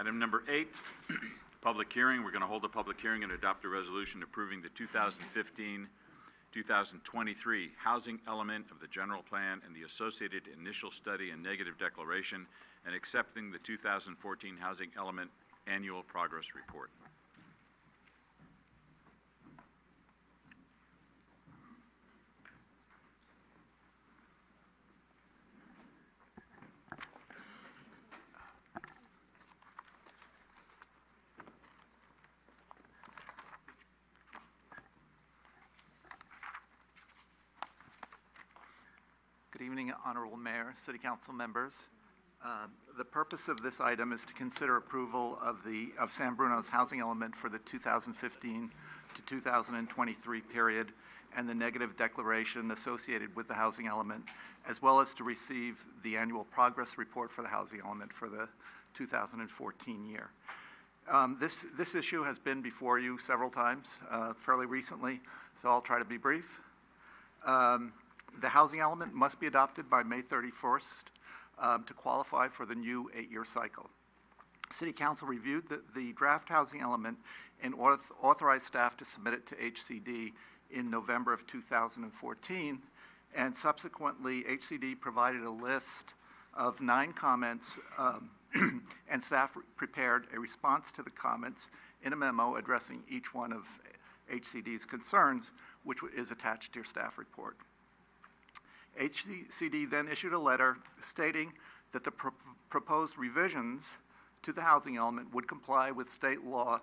Item number 8, public hearing. We're going to hold a public hearing and adopt a resolution approving the 2015-2023 housing element of the general plan and the associated initial study and negative declaration, and accepting the 2014 housing element annual progress report. Good evening, Honorable Mayor, City Council members. The purpose of this item is to consider approval of San Bruno's housing element for the 2015 to 2023 period and the negative declaration associated with the housing element, as well as to receive the annual progress report for the housing element for the 2014 year. This issue has been before you several times fairly recently, so I'll try to be brief. The housing element must be adopted by May 31st to qualify for the new 8-year cycle. City Council reviewed the draft housing element and authorized staff to submit it to HCD in November of 2014, and subsequently HCD provided a list of 9 comments and staff prepared a response to the comments in a memo addressing each one of HCD's concerns, which is attached to your staff report. HCD then issued a letter stating that the proposed revisions to the housing element would comply with state law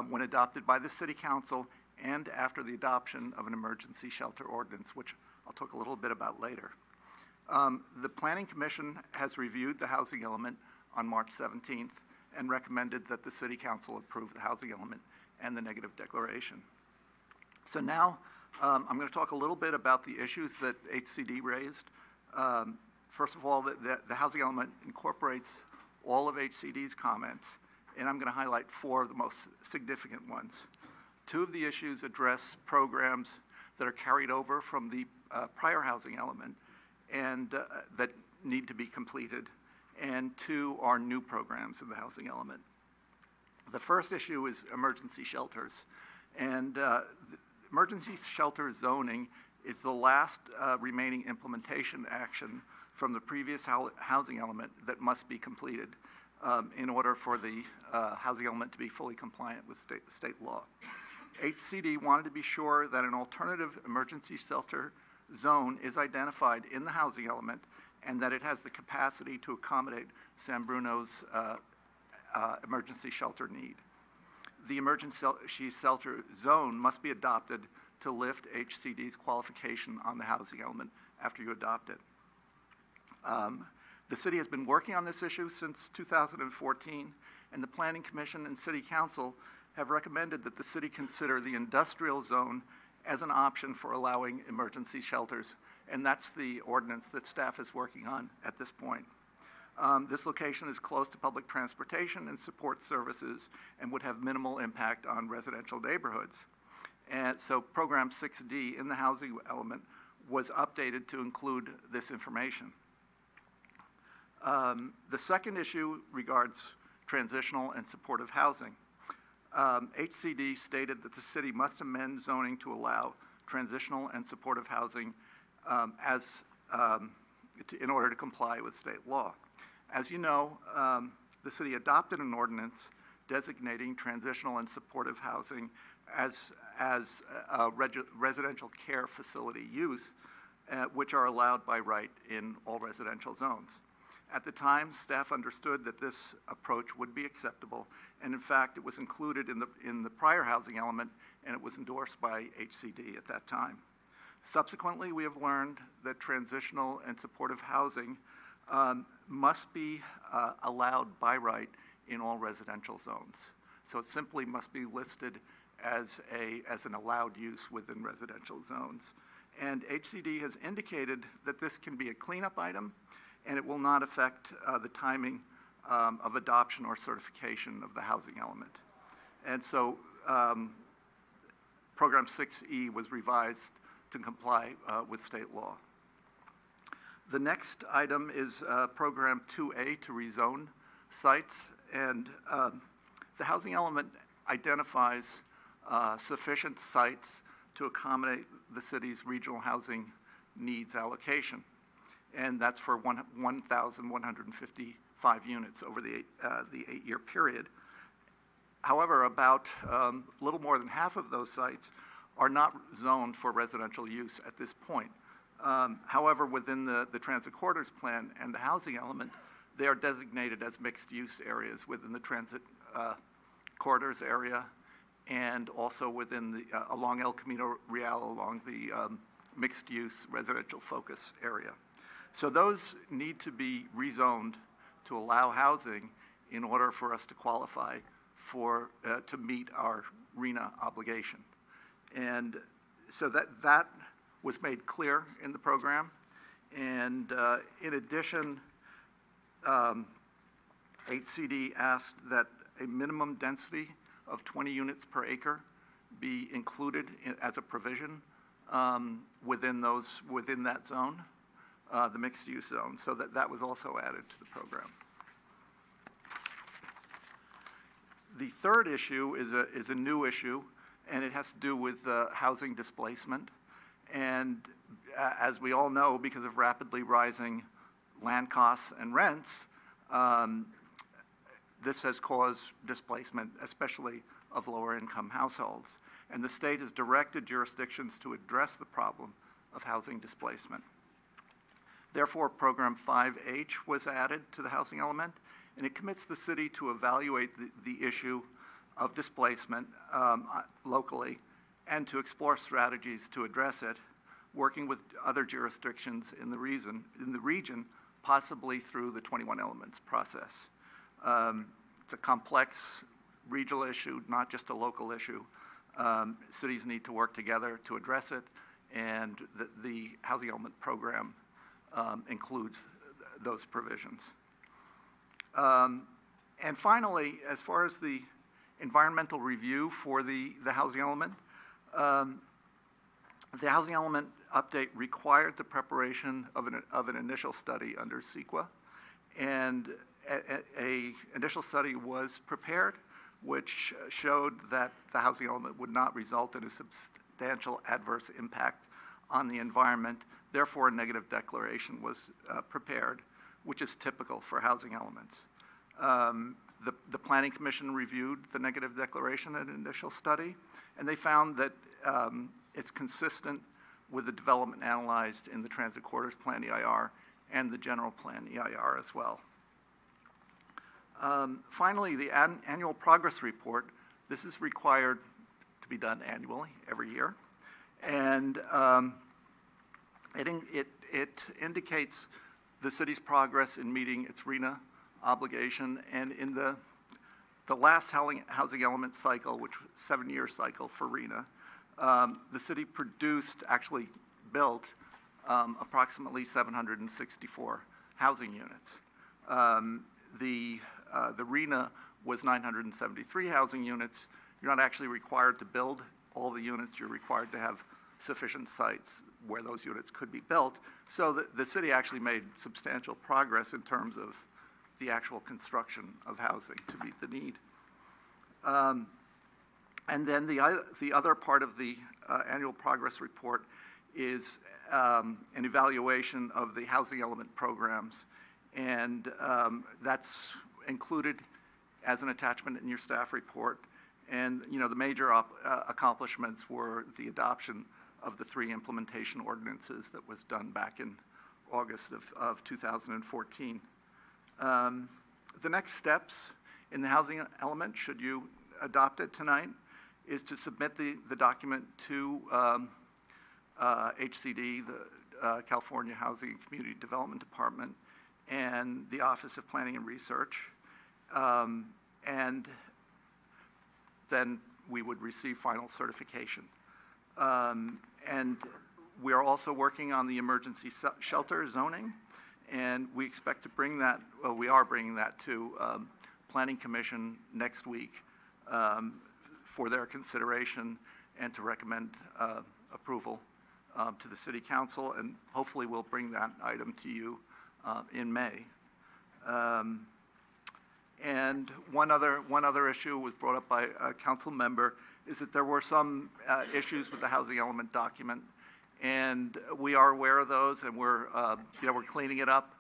when adopted by the City Council and after the adoption of an emergency shelter ordinance, which I'll talk a little bit about later. The Planning Commission has reviewed the housing element on March 17th and recommended that the City Council approve the housing element and the negative declaration. So now, I'm going to talk a little bit about the issues that HCD raised. First of all, the housing element incorporates all of HCD's comments, and I'm going to highlight 4 of the most significant ones. 2 of the issues address programs that are carried over from the prior housing element and that need to be completed, and 2 are new programs in the housing element. The first issue is emergency shelters, and emergency shelter zoning is the last remaining implementation action from the previous housing element that must be completed in order for the housing element to be fully compliant with state law. HCD wanted to be sure that an alternative emergency shelter zone is identified in the housing element and that it has the capacity to accommodate San Bruno's emergency shelter need. The emergency shelter zone must be adopted to lift HCD's qualification on the housing element after you adopt it. The city has been working on this issue since 2014, and the Planning Commission and City Council have recommended that the city consider the industrial zone as an option for allowing emergency shelters, and that's the ordinance that staff is working on at this point. This location is close to public transportation and support services and would have minimal impact on residential neighborhoods. And so Program 6D in the housing element was updated to include this information. The second issue regards transitional and supportive housing. HCD stated that the city must amend zoning to allow transitional and supportive housing in order to comply with state law. As you know, the city adopted an ordinance designating transitional and supportive housing as residential care facility use, which are allowed by right in all residential zones. At the time, staff understood that this approach would be acceptable, and in fact, it was included in the prior housing element, and it was endorsed by HCD at that time. Subsequently, we have learned that transitional and supportive housing must be allowed by right in all residential zones. So it simply must be listed as an allowed use within residential zones. And HCD has indicated that this can be a cleanup item, and it will not affect the timing of adoption or certification of the housing element. And so Program 6E was revised to comply with state law. The next item is Program 2A to rezone sites, The housing element identifies sufficient sites to accommodate the city's regional housing needs allocation, and that's for 1,155 units over the eight-year period. However, about a little more than half of those sites are not zoned for residential use at this point. However, within the transit corridors plan and the housing element, they are designated as mixed-use areas within the transit corridors area, and also within the along El Camino Real, along the mixed-use residential focus area. So those need to be rezoned to allow housing in order for us to qualify for to meet our RHNA obligation. And so that was made clear in the program. And in addition, HCD asked that a minimum density of 20 units per acre be included as a provision within that zone, the mixed-use zone. So that was also added to the program. The third issue is a new issue, and it has to do with housing displacement. And as we all know, because of rapidly rising land costs and rents, this has caused displacement, especially of lower-income households. And the state has directed jurisdictions to address the problem of housing displacement. Therefore, Program 5H was added to the housing element, and it commits the city to evaluate the issue of displacement locally and to explore strategies to address it, working with other jurisdictions in the region, possibly through the 21 Elements process. It's a complex regional issue, not just a local issue. Cities need to work together to address it, and the housing element program includes those provisions. And finally, as far as the environmental review for the housing element, the housing element update required the preparation of an initial study under CEQA, and a initial study was prepared, which showed that the housing element would not result in a substantial adverse impact on the environment. Therefore, a negative declaration was prepared, which is typical for housing elements. The Planning Commission reviewed the negative declaration and initial study, and they found that it's consistent with the development analyzed in the Transit Corridors Plan EIR and the General Plan EIR as well. Finally, the annual progress report. This is required to be done annually, every year, and it indicates the city's progress in meeting its RHNA obligation. And in the last housing element cycle, which was a 7-year cycle for RHNA, the city actually built approximately 764 housing units. The RHNA was 973 housing units. You're not actually required to build all the units. You're required to have sufficient sites where those units could be built. So the city actually made substantial progress in terms of the actual construction of housing to meet the need. And then the other part of the annual progress report is an evaluation of the housing element programs, and that's included as an attachment in your staff report. And the major accomplishments were the adoption of the 3 implementation ordinances that was done back in August of 2014. The next steps in the housing element, should you adopt it tonight, is to submit the document to HCD, the California Housing and Community Development Department, and the Office of Planning and Research. And then we would receive final certification. And we are also working on the emergency shelter zoning, and we expect to bring that, we are bringing that to Planning Commission next week for their consideration and to recommend approval to the City Council, and hopefully we'll bring that item to you in May. And one other issue was brought up by a council member, is that there were some issues with the housing element document. And we are aware of those, and we're cleaning it up.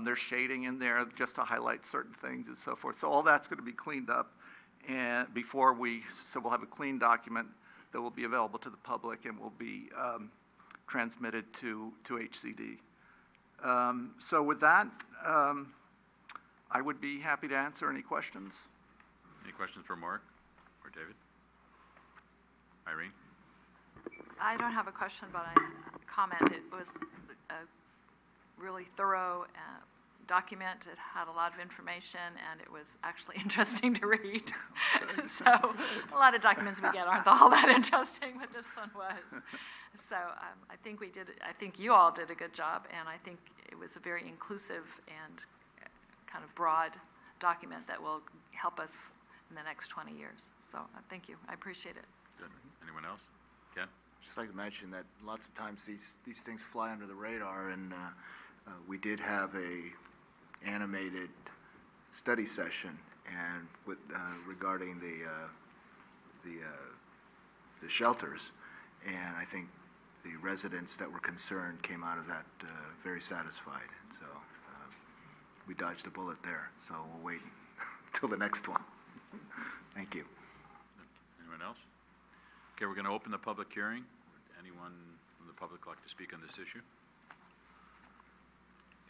There's shading in there just to highlight certain things and so forth. So all that's going to be cleaned up, and we'll have a clean document that will be available to the public and will be transmitted to HCD. So with that, I would be happy to answer any questions. Any questions for Mark or David? Irene? I don't have a question, but a comment. It was a really thorough document. It had a lot of information, and it was actually interesting to read. So a lot of documents we get aren't all that interesting, but this one was. So I think you all did a good job, and I think it was a very inclusive and kind of broad document that will help us in the next 20 years. So thank you. I appreciate it. Good. Anyone else? Ken? Just like to mention that lots of times these things fly under the radar, and we did have a animated study session and with regarding the shelters, and I think the residents that were concerned came out of that very satisfied, and so we dodged a bullet there. So we'll wait until the next one. Thank you. Anyone else? Okay, we're going to open the public hearing. Would anyone from the public like to speak on this issue?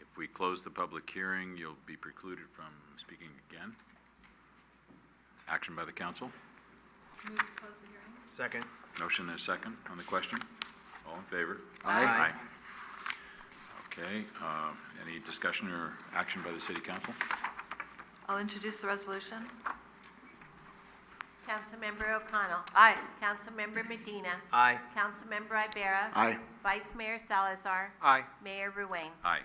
If we close the public hearing, you'll be precluded from speaking again. Action by the council. Move to close the hearing. Second. Motion and a second on the question. All in favor? Aye. Okay, any discussion or action by the city council? I'll introduce the resolution. Councilmember O'Connell. Aye. Councilmember Medina. Aye. Councilmember Ibera. Aye. Vice Mayor Salazar. Aye. Mayor Ruane. Aye.